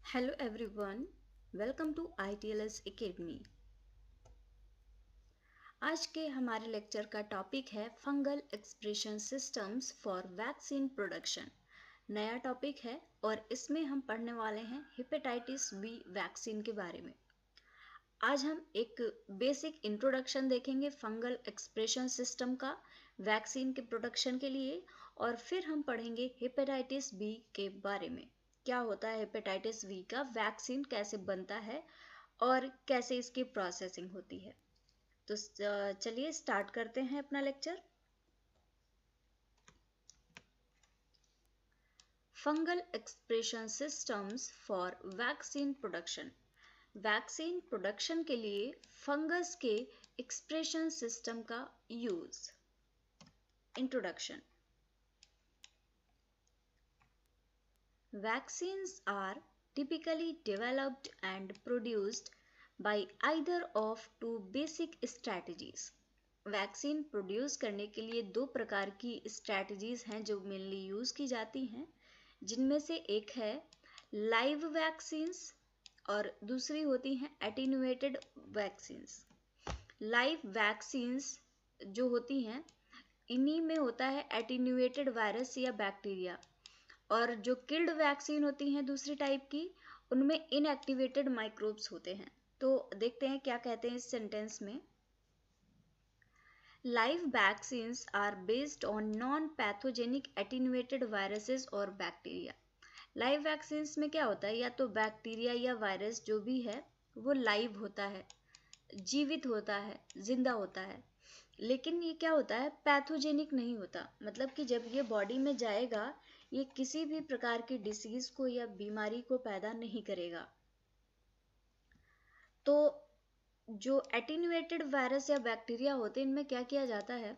Hello everyone, welcome to ITLS Academy। आज के हमारे लेक्चर का टॉपिक है fungal expression systems for vaccine production. नया टॉपिक है और इसमें हम पढ़ने वाले हैं हेपेटाइटिस बी वैक्सीन के बारे में। आज हम एक बेसिक इंट्रोडक्शन देखेंगे फंगल एक्सप्रेशन सिस्टम का वैक्सीन के प्रोडक्शन के लिए, और फिर हम पढ़ेंगे हेपेटाइटिस बी के बारे में। क्या होता है हेपेटाइटिस बी का, वैक्सीन कैसे बनता है और कैसे इसकी प्रोसेसिंग होती है। तो चलिए स्टार्ट करते हैं अपना lecture. Fungal expression systems for vaccine production. Vaccine production के लिए फंगस के एक्सप्रेशन सिस्टम का use. Introduction. Vaccines are typically developed and produced by either of two basic strategies. Vaccine produce करने के लिए दो प्रकार की स्ट्रैटेजीज हैं जो मेनली यूज की जाती हैं, जिनमें से एक है लाइव वैक्सीन्स और दूसरी होती हैं एटीन्यूएटेड वैक्सीन्स। लाइव वैक्सीन्स जो होती हैं, इन्हीं में होता है एटीन्यूएटेड वायरस या बैक्टीरिया, और जो किल्ड वैक्सीन होती हैं दूसरी टाइप की, उनमें इनएक्टिवेटेड माइक्रोब्स होते हैं। तो देखते हैं क्या कहते हैं इस सेंटेंस में। Live vaccines are based on non pathogenic attenuated viruses और बैक्टीरिया। लाइव वैक्सीन्स में क्या होता है, या तो बैक्टीरिया या वायरस जो भी है वो लाइव होता है, जीवित होता है, जिंदा होता है, लेकिन ये क्या होता है, पैथोजेनिक नहीं होता। मतलब कि जब ये बॉडी में जाएगा, ये किसी भी प्रकार की डिसीज को या बीमारी को पैदा नहीं करेगा। तो जो एटीन्यूएटेड वायरस या बैक्टीरिया होते हैं, इनमें क्या किया जाता है,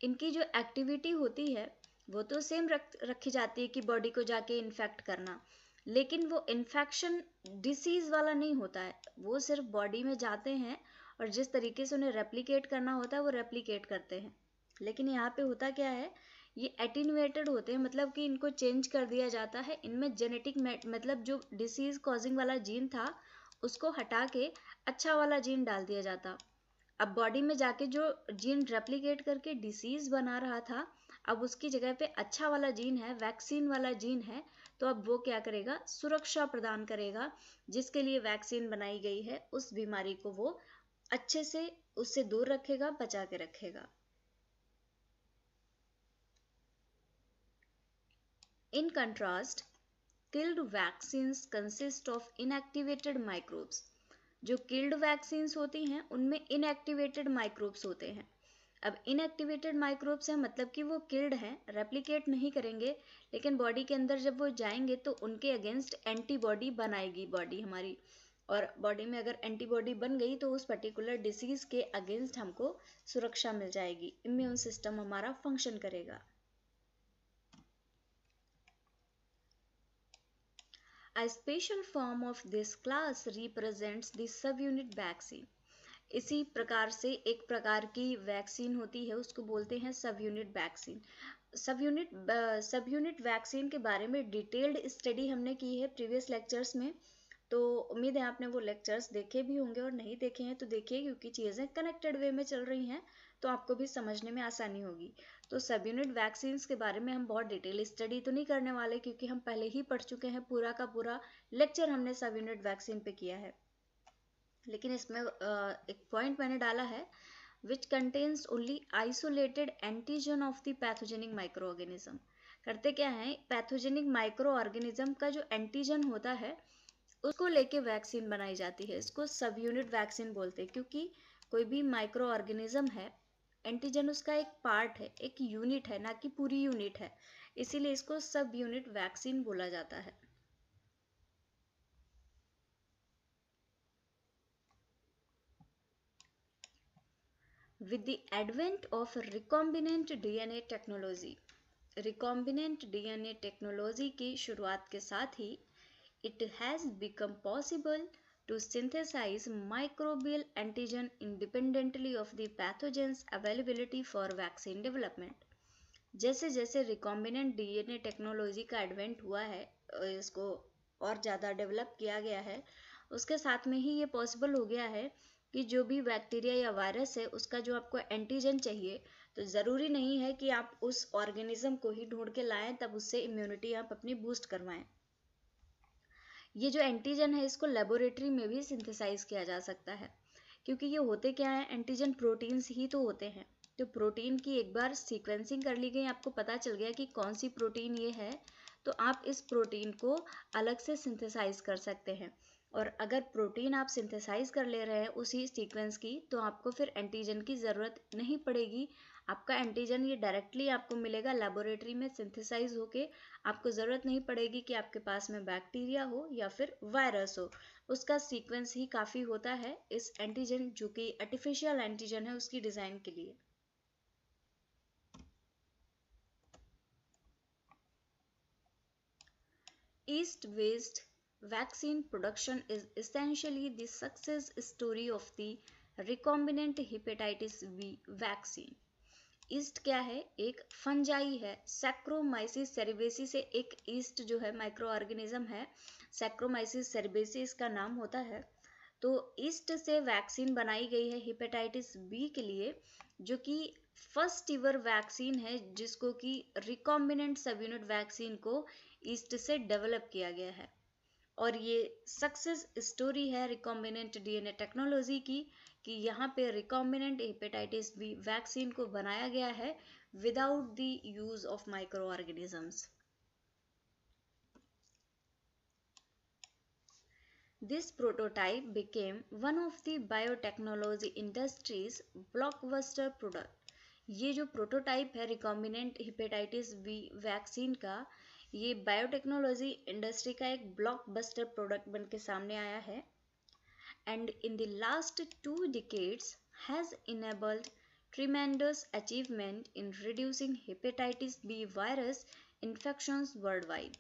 इनकी जो एक्टिविटी होती है वो तो सेम रखी जाती है कि बॉडी को जाके इन्फेक्ट करना, लेकिन वो इन्फेक्शन डिसीज वाला नहीं होता है। वो सिर्फ बॉडी में जाते हैं और जिस तरीके से उन्हें रेप्लिकेट करना होता है वो रेप्लिकेट करते हैं। लेकिन यहाँ पे होता क्या है, ये एटीन्यूएटेड होते हैं, मतलब कि इनको चेंज कर दिया जाता है। इनमें जेनेटिक मतलब जो डिसीज कॉजिंग वाला जीन था उसको हटा के अच्छा वाला जीन डाल दिया जाता। अब बॉडी में जाके जो जीन रेप्लिकेट करके डिसीज बना रहा था, अब उसकी जगह पे अच्छा वाला जीन है, वैक्सीन वाला जीन है, तो अब वो क्या करेगा, सुरक्षा प्रदान करेगा। जिसके लिए वैक्सीन बनाई गई है उस बीमारी को वो अच्छे से उससे दूर रखेगा, बचा के रखेगा। In contrast, killed vaccines consist of inactivated microbes. जो किल्ड वैक्सीन्स होती हैं उनमें इनएक्टिवेटेड माइक्रोब्स होते हैं। अब इनएक्टिवेटेड माइक्रोब्स हैं, मतलब कि वो किल्ड हैं, रेप्लिकेट नहीं करेंगे, लेकिन बॉडी के अंदर जब वो जाएंगे तो उनके अगेंस्ट एंटीबॉडी बनाएगी बॉडी हमारी, और बॉडी में अगर एंटीबॉडी बन गई तो उस पर्टिकुलर डिसीज के अगेंस्ट हमको सुरक्षा मिल जाएगी, इम्यून सिस्टम हमारा फंक्शन करेगा। A special form of this class represents the subunit vaccine. इसी प्रकार से एक प्रकार की वैक्सीन होती है, उसको बोलते हैं सब यूनिट वैक्सीन। सब यूनिट वैक्सीन के बारे में डिटेल्ड स्टडी हमने की है प्रीवियस लेक्चर्स में, तो उम्मीद है आपने वो लेक्चर्स देखे भी होंगे, और नहीं देखे हैं तो देखिए, क्योंकि चीज़ें कनेक्टेड वे में चल रही हैं तो आपको भी समझने में आसानी होगी। तो सब यूनिट वैक्सीन्स के बारे में हम बहुत डिटेल स्टडी तो नहीं करने वाले, क्योंकि हम पहले ही पढ़ चुके हैं, पूरा का पूरा लेक्चर हमने सब यूनिट वैक्सीन पे किया है। लेकिन इसमें एक पॉइंट मैंने डाला है, which contains only isolated antigen of the pathogenic micro organism. करते क्या है, पैथोजेनिक माइक्रो ऑर्गेनिज्म का जो एंटीजन होता है उसको लेके वैक्सीन बनाई जाती है। इसको सब यूनिट वैक्सीन बोलते हैं, क्योंकि कोई भी माइक्रो ऑर्गेनिज्म है, एंटीजन उसका एक पार्ट है, एक यूनिट है, ना कि पूरी यूनिट है, इसीलिए इसको सब यूनिट वैक्सीन बोला जाता है। With the advent of recombinant DNA technology, recombinant DNA technology की शुरुआत के साथ ही it has become possible to synthesize microbial antigen independently of the pathogens availability for vaccine development. जैसे जैसे रिकॉम्बिनेंट डीएनए टेक्नोलॉजी का एडवेंट हुआ है, इसको और ज़्यादा डेवलप किया गया है, उसके साथ में ही ये पॉसिबल हो गया है कि जो भी बैक्टीरिया या वायरस है उसका जो आपको एंटीजन चाहिए, तो ज़रूरी नहीं है कि आप उस ऑर्गेनिज्म को ही ढूंढ के लाएं तब उससे इम्यूनिटी आप अपनी बूस्ट करवाएं। ये जो एंटीजन है इसको लेबोरेटरी में भी सिंथेसाइज किया जा सकता है, क्योंकि ये होते क्या है, एंटीजन प्रोटीन्स ही तो होते हैं। तो प्रोटीन की एक बार सीक्वेंसिंग कर ली गई, आपको पता चल गया कि कौन सी प्रोटीन ये है, तो आप इस प्रोटीन को अलग से सिंथेसाइज कर सकते हैं। और अगर प्रोटीन आप सिंथेसाइज कर ले रहे हैं उसी सीक्वेंस की, तो आपको फिर एंटीजन की ज़रूरत नहीं पड़ेगी। आपका एंटीजन ये डायरेक्टली आपको मिलेगा लेबोरेटरी में सिंथेसाइज होके। आपको ज़रूरत नहीं पड़ेगी कि आपके पास में बैक्टीरिया हो या फिर वायरस हो, उसका सीक्वेंस ही काफ़ी होता है इस एंटीजन, जो कि आर्टिफिशियल एंटीजन है, उसकी डिज़ाइन के लिए। Yeast-based vaccine production is essentially the success story of the recombinant hepatitis B vaccine. East क्या है, एक फंजाई है, सैक्रोमाइसिस सेरेबेसी से एक ईस्ट जो है माइक्रो ऑर्गेनिज्म है, सैक्रोमाइसिस सेरेबेसी इसका नाम होता है। तो ईस्ट से वैक्सीन बनाई गई है हेपेटाइटिस बी के लिए, जो कि फर्स्ट ईवर वैक्सीन है जिसको कि रिकॉम्बिनेंट सब यूनिट वैक्सीन को ईस्ट से डेवलप किया गया है। और ये सक्सेस स्टोरी है रिकॉम्बिनेंट डीएनए टेक्नोलॉजी की, कि यहाँ पे रिकॉम्बिनेंट हेपेटाइटिस बी वैक्सीन को बनाया गया है without the use of micro organisms. This prototype became one of the biotechnology industry's blockbuster product. ये जो प्रोटोटाइप है रिकॉम्बिनेंट हेपेटाइटिस बी वैक्सीन का, ये बायोटेक्नोलॉजी इंडस्ट्री का एक ब्लॉकबस्टर प्रोडक्ट बन के सामने आया है, and in the last 2 decades has enabled tremendous achievement in reducing hepatitis B virus infections worldwide.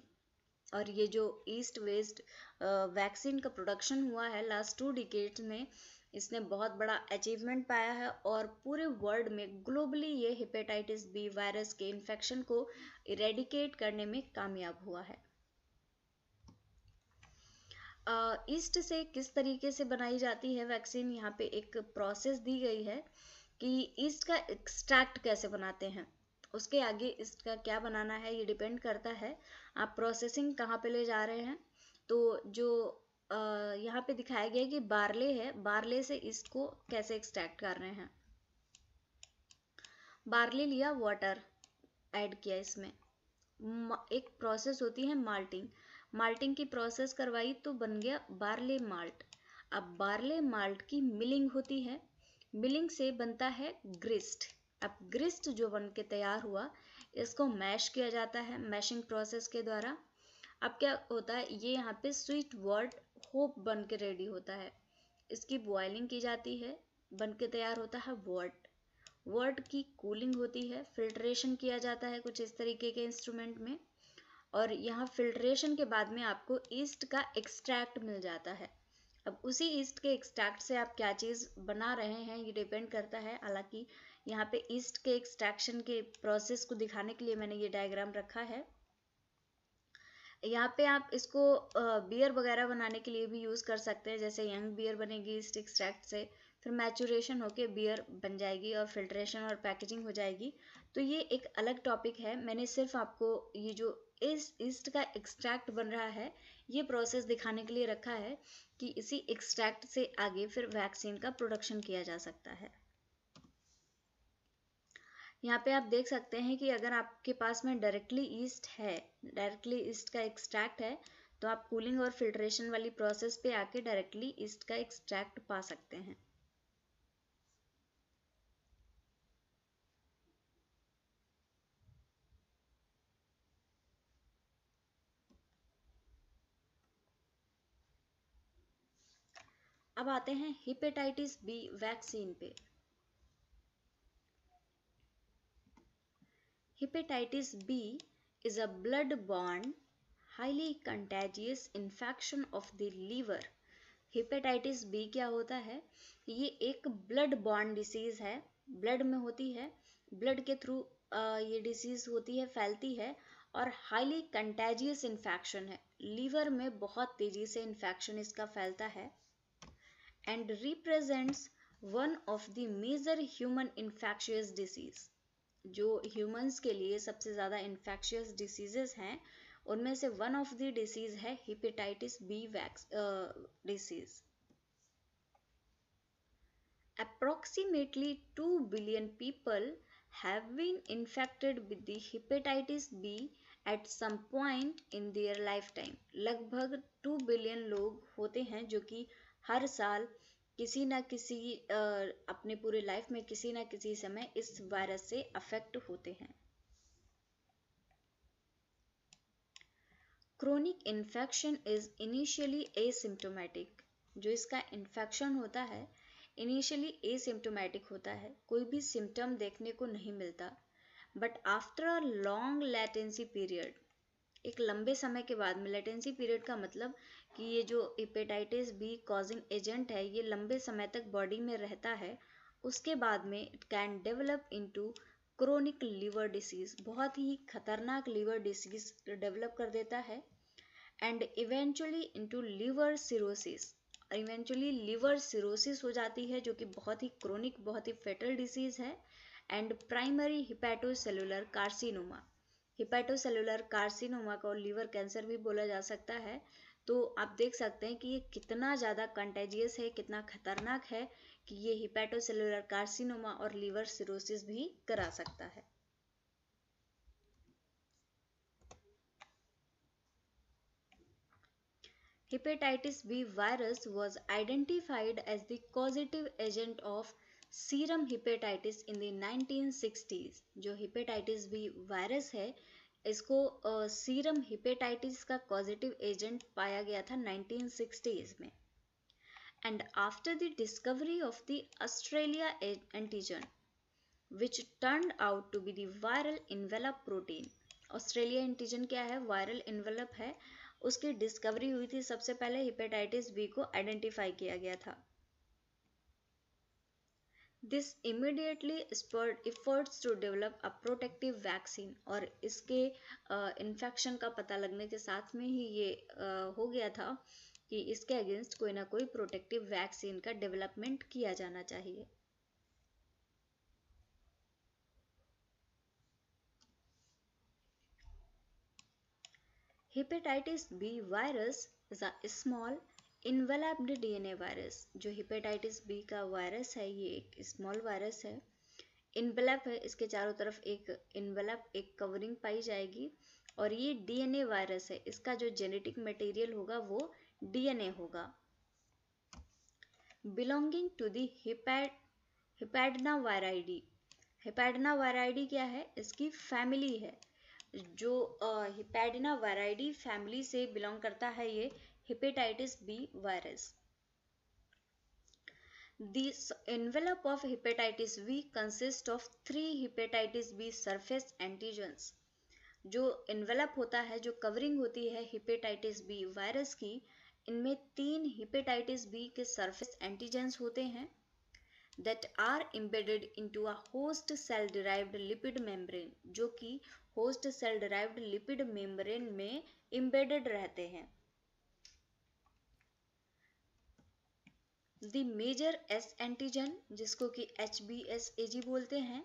और ये जो ईस्ट वेस्ट वैक्सीन का प्रोडक्शन हुआ है लास्ट 2 डिकेड्स में, इसने बहुत बड़ा अचीवमेंट पाया है और पूरे वर्ल्ड में ग्लोबली ये हेपेटाइटिस बी वायरस के इन्फेक्शन को इरेडिकेट करने में कामयाब हुआ है। ईस्ट से किस तरीके से बनाई जाती है वैक्सीन, यहाँ पे एक प्रोसेस दी गई है कि ईस्ट का एक्सट्रैक्ट कैसे बनाते हैं। उसके आगे इसका क्या बनाना है ये डिपेंड करता है आप प्रोसेसिंग कहाँ पे ले जा रहे हैं। तो जो यहाँ पे दिखाया गया है कि बार्ले है, बार्ले से इसको कैसे एक्सट्रैक्ट कर रहे हैं। बार्ले लिया, वाटर ऐड किया, इसमें एक प्रोसेस होती है माल्टिंग, माल्टिंग की प्रोसेस करवाई तो बन गया बार्ले माल्ट। अब बार्ले माल्ट की मिलिंग होती है, मिलिंग से बनता है ग्रिस्ट। अब ग्रिस्ट जो बन के तैयार हुआ इसको मैश किया जाता है मैशिंग प्रोसेस के द्वारा। अब क्या होता है, ये यहाँ पे स्वीट वर्ड होप बन के रेडी होता है, इसकी बॉइलिंग की जाती है, बन के तैयार होता है वर्ड। वर्ड की कूलिंग होती है, फिल्ट्रेशन किया जाता है कुछ इस तरीके के इंस्ट्रूमेंट में, और यहाँ फिल्ट्रेशन के बाद में आपको ईस्ट का एक्सट्रैक्ट मिल जाता है। अब उसी ईस्ट के एक्सट्रैक्ट से आप क्या चीज़ बना रहे हैं ये डिपेंड करता है। हालांकि यहाँ पे ईस्ट के एक्सट्रैक्शन के प्रोसेस को दिखाने के लिए मैंने ये डायग्राम रखा है। यहाँ पे आप इसको बियर वगैरह बनाने के लिए भी यूज़ कर सकते हैं, जैसे यंग बियर बनेगी ईस्ट एक्सट्रैक्ट से, फिर मैचुरेशन होके बियर बन जाएगी और फिल्ट्रेशन और पैकेजिंग हो जाएगी। तो ये एक अलग टॉपिक है, मैंने सिर्फ आपको ये जो इस ईस्ट का एक्सट्रैक्ट बन रहा है ये प्रोसेस दिखाने के लिए रखा है कि इसी एक्सट्रैक्ट से आगे फिर वैक्सीन का प्रोडक्शन किया जा सकता है। यहाँ पे आप देख सकते हैं कि अगर आपके पास में डायरेक्टली ईस्ट है, डायरेक्टली ईस्ट का एक्सट्रैक्ट है, तो आप कूलिंग और फिल्ट्रेशन वाली प्रोसेस पे आके डायरेक्टली ईस्ट का एक्सट्रैक्ट पा सकते हैं। अब आते हैं हेपेटाइटिस बी वैक्सीन पे। Hepatitis B is a blood-borne, highly contagious infection of the liver. Hepatitis B क्या होता है, ये एक ब्लड बॉर्न डिसीज है, ब्लड में होती है, ब्लड के थ्रू ये डिसीज होती है, फैलती है और हाईली कंटेजियस इन्फेक्शन है, लीवर में बहुत तेजी से इन्फेक्शन इसका फैलता है, and represents one of the major human infectious disease. जो ह्यूमंस के लिए सबसे ज़्यादा इन्फेक्शियस डिसीजेस हैं उनमें से वन ऑफ द डिसीज है hepatitis B disease. Approximately 2 billion people have been infected with the hepatitis B at some point in their lifetime. लगभग 2 बिलियन लोग होते हैं जो कि हर साल किसी न किसी अपने पूरे लाइफ में किसी न किसी समय इस वायरस से अफेक्ट होते हैं। Chronic infection is initially asymptomatic. जो इसका इन्फेक्शन होता है इनिशियली एसिम्टोमेटिक होता है, कोई भी सिम्टम देखने को नहीं मिलता, but after a long latency period, एक लंबे समय के बाद में, लेटेंसी पीरियड का मतलब कि ये जो हेपेटाइटिस बी कॉजिंग एजेंट है ये लंबे समय तक बॉडी में रहता है, उसके बाद में it can develop into chronic liver disease, बहुत ही खतरनाक लीवर डिसीज डेवलप कर देता है, and eventually into liver cirrhosis, eventually liver cirrhosis हो जाती है जो कि बहुत ही क्रोनिक, बहुत ही फेटल डिसीज है, and primary hepatocellular carcinoma. Hepatocellular carcinoma को लीवर कैंसर भी बोला जा सकता है। तो आप देख सकते हैं कि ये कितना ज़्यादा कंटेजियस है, कितना खतरनाक है कि ये हिपैटोसेलुलर कार्सिनोमा और लीवर सिरोसिस भी करा सकता है। Hepatitis B virus was identified as the causative agent of serum hepatitis in the 1960s। जो hepatitis B वायरस है इसको सीरम हेपेटाइटिस का कॉजेटिव एजेंट पाया गया था 1960s में। And after the discovery of the Australia antigen which turned out to be the viral envelope protein। Australia antigen क्या है? वायरल इन्वेलप है, उसकी डिस्कवरी हुई थी, सबसे पहले हेपेटाइटिस बी को आइडेंटिफाई किया गया था। This immediately spurred efforts to develop a protective vaccine। और इसके इन्फेक्शन का पता लगने के साथ में ही ये हो गया था कि इसके अगेंस्ट कोई ना कोई प्रोटेक्टिव वैक्सीन का डेवलपमेंट किया जाना चाहिए। Hepatitis B virus is a small enveloped DNA virus. जो हेपेटाइटिस बी का वायरस है ये एक स्मॉल वायरस है, इन्वेलप है, इसके चारों तरफ एक इन्वेलप, एक कवरिंग पाई जाएगी, और ये डीएनए वायरस है, इसका जो जेनेटिक मटेरियल होगा वो डीएनए होगा। Belonging to the हिपैडना वायराइडी। हिपैडना वायराइडी क्या है? इसकी फैमिली है, जो हिपैडना वायराइडी फैमिली से बिलोंग करता है ये hepatitis B virus. This envelope of hepatitis B consists of 3 hepatitis B surface antigens। जो envelope होता है, जो कवरिंग होती है हेपेटाइटिस बी वायरस की, इनमें 3 हेपेटाइटिस बी के सरफेस एंटीजेंस होते हैं that are embedded into a host cell derived lipid membrane, जो कि host cell derived lipid membrane में embedded रहते हैं। The major S antigen, जिसको कि HBsAg बोलते हैं,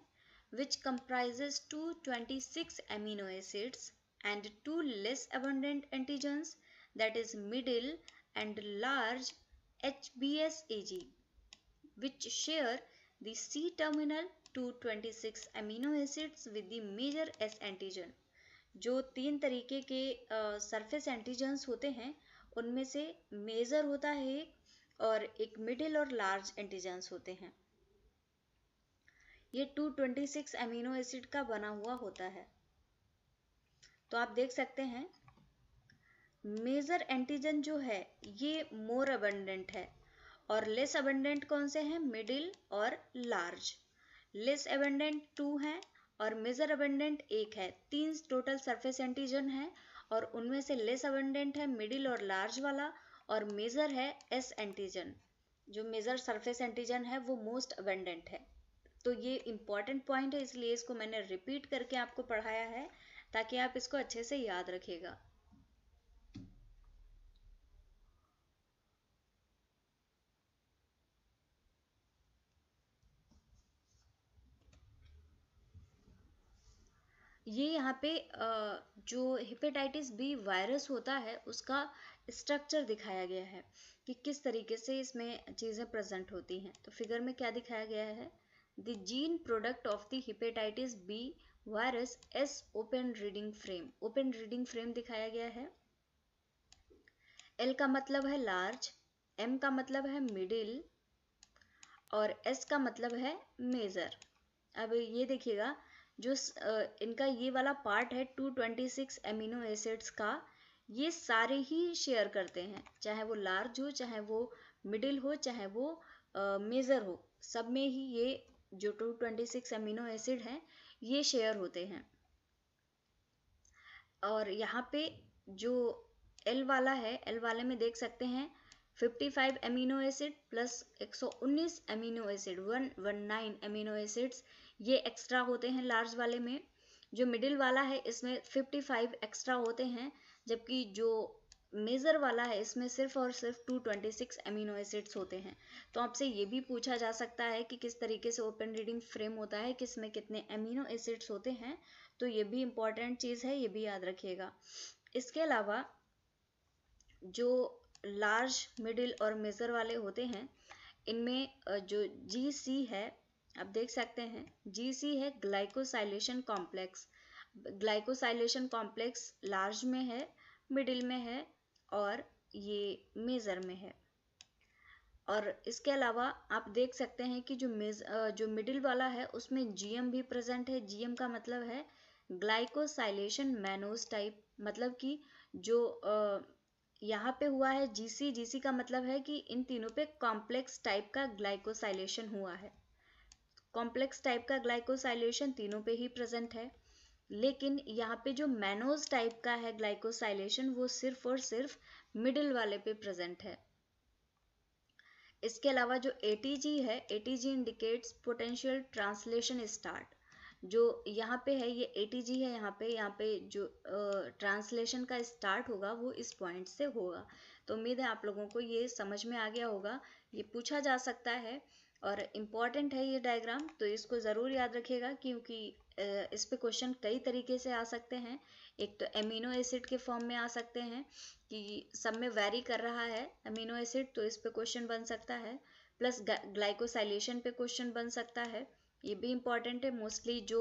which comprises 226 amino acids, and 2 less abundant antigens, that is middle and large HBsAg, which share the C-terminal 226 amino acids with the major S antigen। जो 3 तरीके के surface antigens होते हैं उनमें से मेजर होता है एक, और एक मिडिल और लार्ज एंटीजेंस होते हैं। ये 226 अमीनो एसिड का बना हुआ होता है। तो आप देख सकते हैं मेजर एंटीजन जो है ये मोर अबंडेंट है, और लेस अबंडेंट कौन से हैं? मिडिल और लार्ज। लेस अबंडेंट 2 हैं और मेजर अबंडेंट 1 है। 3 टोटल सरफेस एंटीजन है, और उनमें से लेस अबंडेंट है मिडिल और लार्ज वाला, और मेजर है एस एंटीजन। जो मेजर सरफेस एंटीजन है वो मोस्ट अबंडेंट है। तो ये इंपॉर्टेंट पॉइंट है, इसलिए इसको मैंने रिपीट करके आपको पढ़ाया है। ताकि आप इसको अच्छे से याद रखिएगा। ये यहाँ पे जो हेपेटाइटिस बी वायरस होता है उसका स्ट्रक्चर दिखाया गया है कि किस तरीके से इसमें चीज़ें प्रेजेंट होती हैं। तो फिगर में क्या दिखाया गया है, the gene product of the hepatitis B virus S open reading frame, open reading frame दिखाया गया है। एल का मतलब है लार्ज, एम का मतलब है मिडिल और एस का मतलब है मेजर। अब ये देखिएगा, जो इनका ये वाला पार्ट है 226 एमिनो एसिड्स का, ये सारे ही शेयर करते हैं, चाहे वो लार्ज हो, चाहे वो मिडिल हो, चाहे वो मेजर हो, सब में ही ये जो 226 एमिनो एसिड हैं ये शेयर होते हैं। और यहाँ पे जो एल वाला है, एल वाले में देख सकते हैं 55 amino acid plus 119 amino acid, 119 amino acids ये एक्स्ट्रा होते हैं लार्ज वाले में। जो मिडिल वाला है इसमें 55 एक्स्ट्रा होते हैं, जबकि जो मेजर वाला है इसमें सिर्फ और सिर्फ 226 एमिनो एसिड्स होते हैं। तो आपसे ये भी पूछा जा सकता है कि किस तरीके से ओपन रीडिंग फ्रेम होता है, किसमें कितने एमिनो एसिड्स होते हैं। तो ये भी इम्पॉर्टेंट चीज़ है, ये भी याद रखिएगा। इसके अलावा जो लार्ज, मिडिल और मेजर वाले होते हैं, इनमें जो GC है, आप देख सकते हैं GC है glycosylation complex. Glycosylation complex large में है, मिडिल में है और ये मेजर में है। और इसके अलावा आप देख सकते हैं कि जो मिडिल वाला है उसमें GM भी प्रेजेंट है। GM का मतलब है ग्लाइकोसाइलेशन मैनोज टाइप, मतलब कि जो यहाँ पे हुआ है GC का मतलब है कि इन तीनों पे कॉम्प्लेक्स टाइप का ग्लाइकोसाइलेशन हुआ है। कॉम्प्लेक्स टाइप का ग्लाइकोसाइलेशन तीनों पे ही प्रेजेंट है, लेकिन यहाँ पे जो मैनोज टाइप का है ग्लाइकोसाइलेशन वो सिर्फ और सिर्फ मिडिल वाले पे प्रेजेंट है। इसके अलावा जो ATG है, ATG indicates potential translation start. जो यहाँ पे है ये ATG है, यहाँ पे जो ट्रांसलेशन का स्टार्ट होगा वो इस पॉइंट से होगा। तो उम्मीद है आप लोगों को ये समझ में आ गया होगा। ये पूछा जा सकता है और इम्पॉर्टेंट है ये डायग्राम, तो इसको ज़रूर याद रखिएगा क्योंकि इस पे क्वेश्चन कई तरीके से आ सकते हैं। एक तो एमिनो एसिड के फॉर्म में आ सकते हैं कि सब में वेरी कर रहा है अमीनो एसिड, तो इस पे क्वेश्चन बन सकता है। प्लस ग्लाइकोसाइलेशन पे क्वेश्चन बन सकता है, ये भी इम्पॉर्टेंट है। मोस्टली जो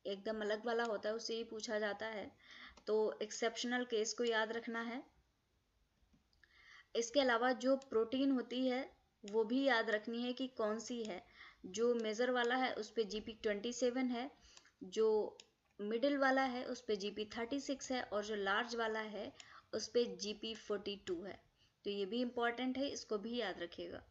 एकदम अलग वाला होता है उससे ही पूछा जाता है, तो एक्सेप्शनल केस को याद रखना है। इसके अलावा जो प्रोटीन होती है वो भी याद रखनी है कि कौन सी है। जो मेजर वाला है उस पे GP27 है, जो मिडिल वाला है उस पे GP36 है और जो लार्ज वाला है उस पे GP42 है। तो ये भी इम्पॉर्टेंट है, इसको भी याद रखिएगा।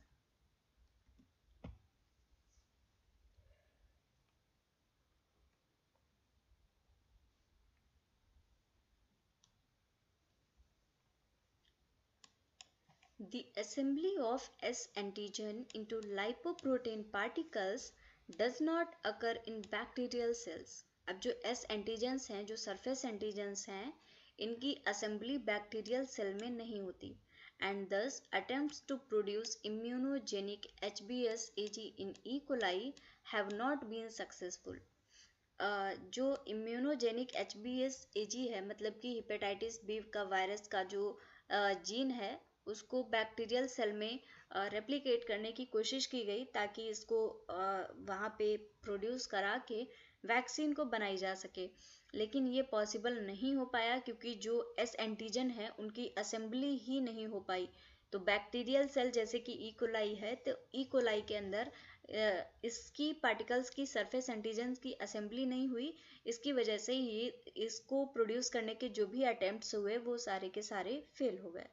The assembly of S antigen into lipoprotein particles does not occur in bacterial cells. अब जो S antigens हैं, जो surface antigens हैं, इनकी assembly बैक्टीरियल सेल में नहीं होती, and thus attempts to produce immunogenic HBsAg in E. coli have not been successful. जो इम्यूनोजेनिक HBsAg है, मतलब कि हेपेटाइटिस बी का वायरस का जो जीन है उसको बैक्टीरियल सेल में रेप्लिकेट करने की कोशिश की गई ताकि इसको वहाँ पे प्रोड्यूस करा के वैक्सीन को बनाई जा सके, लेकिन ये पॉसिबल नहीं हो पाया क्योंकि जो S एंटीजन है उनकी असेंबली ही नहीं हो पाई। तो बैक्टीरियल सेल जैसे कि ई कोलाई है, तो ई कोलाई के अंदर इसकी पार्टिकल्स की सरफेस एंटीजन्स की असेंबली नहीं हुई। इसकी वजह से ये इसको प्रोड्यूस करने के जो भी अटेम्प्ट्स हुए वो सारे के सारे फेल हो गए।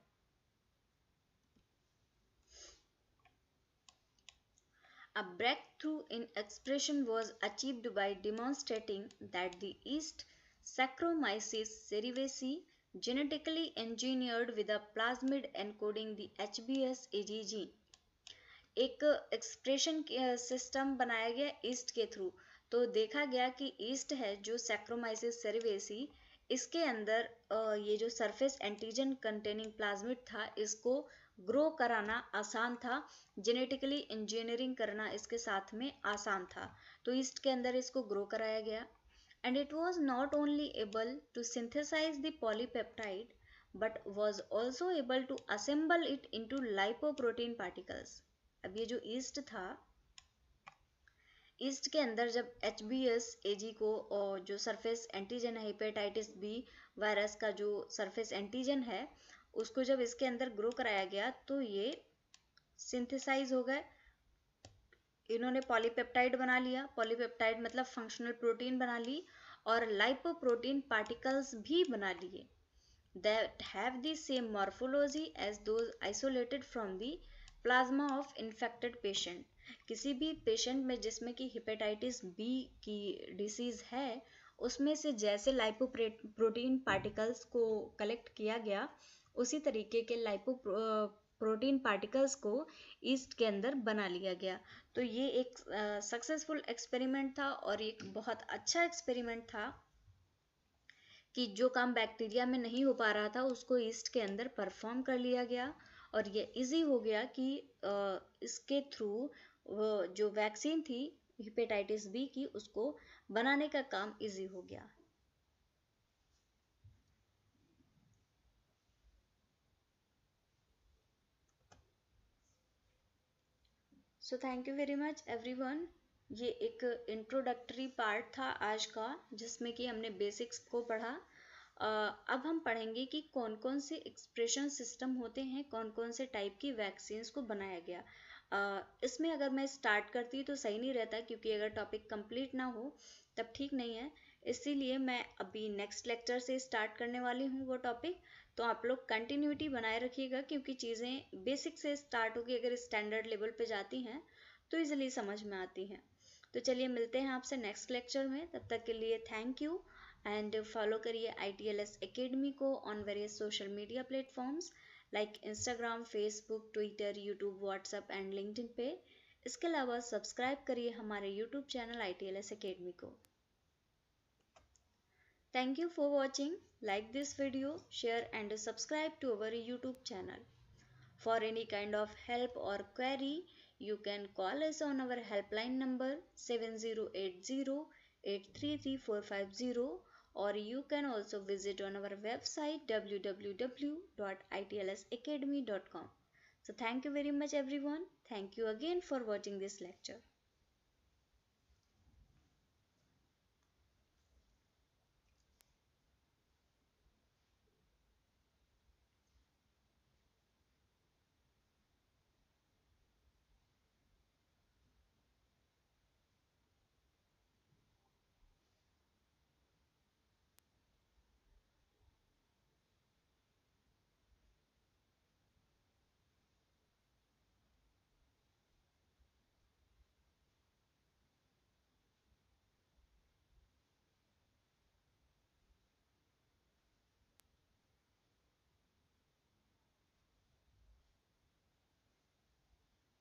A breakthrough in expression was achieved by demonstrating that the yeast Saccharomyces cerevisiae, genetically engineered with a plasmid encoding the HBsAg gene, एक एक्सप्रेशन सिस्टम बनाया गया ईस्ट के थ्रू, तो देखा गया कि ईस्ट है जो सैक्रोमाइसिस सेरेवेसी, इसके अंदर ये जो सरफेस एंटीजन कंटेनिंग प्लाज्मिड था इसको ग्रो कराना आसान था, जेनेटिकली इंजीनियरिंग करना इसके साथ में आसान था। तो ईस्ट के अंदर इसको ग्रो कराया गया and it was not only able to synthesize the polypeptide but was also able to assemble it into lipoprotein particles। अब ये जो ईस्ट था, ईस्ट के अंदर जब HBsAg को और जो सरफेस एंटीजन है हेपेटाइटिस बी वायरस का जो सरफेस एंटीजन है उसको जब इसके अंदर ग्रो कराया गया तो ये सिंथेसाइज हो गए, इन्होंने पॉलीपेप्टाइड बना लिया, पॉलीपेप्टाइड मतलब फंक्शनल प्रोटीन बना ली और लाइपोप्रोटीन पार्टिकल्स भी बना लिए that have the same morphology as those isolated from the plasma of infected patient। किसी भी पेशेंट में जिसमें कि हेपेटाइटिस बी की डिसीज है उसमें से जैसे लाइपोप्रोटीन पार्टिकल्स को कलेक्ट किया गया उसी तरीके के लाइपोप्रोटीन पार्टिकल्स को ईस्ट के अंदर बना लिया गया। तो ये एक सक्सेसफुल एक्सपेरिमेंट था और एक बहुत अच्छा एक्सपेरिमेंट था कि जो काम बैक्टीरिया में नहीं हो पा रहा था उसको ईस्ट के अंदर परफॉर्म कर लिया गया और ये इजी हो गया कि इसके थ्रू जो वैक्सीन थी हेपेटाइटिस बी की उसको बनाने का काम इजी हो गया। So thank you very much everyone. ये एक इंट्रोडक्टरी पार्ट था आज का जिसमें कि हमने बेसिक्स को पढ़ा। अब हम पढ़ेंगे कि कौन कौन से एक्सप्रेशन सिस्टम होते हैं, कौन कौन से टाइप की वैक्सीन्स को बनाया गया। इसमें अगर मैं स्टार्ट करती तो सही नहीं रहता क्योंकि अगर टॉपिक कंप्लीट ना हो तब ठीक नहीं है, इसीलिए मैं अभी नेक्स्ट लेक्चर से स्टार्ट करने वाली हूँ वो टॉपिक। तो आप लोग कंटिन्यूटी बनाए रखिएगा क्योंकि चीज़ें बेसिक से स्टार्ट होकर अगर स्टैंडर्ड लेवल पे जाती हैं तो इजीली समझ में आती हैं। तो चलिए मिलते हैं आपसे नेक्स्ट लेक्चर में, तब तक के लिए थैंक यू एंड फॉलो करिए ITLS एकेडमी को on various social media platforms like Instagram, Facebook, Twitter, YouTube, WhatsApp and LinkedIn पे। इसके अलावा सब्सक्राइब करिए हमारे यूट्यूब चैनल ITLS एकेडमी को। Thank you for watching. Like this video, share and subscribe to our YouTube channel. For any kind of help or query, you can call us on our helpline number 7080833450 or you can also visit on our website www.itlsacademy.com. So thank you very much everyone. Thank you again for watching this lecture.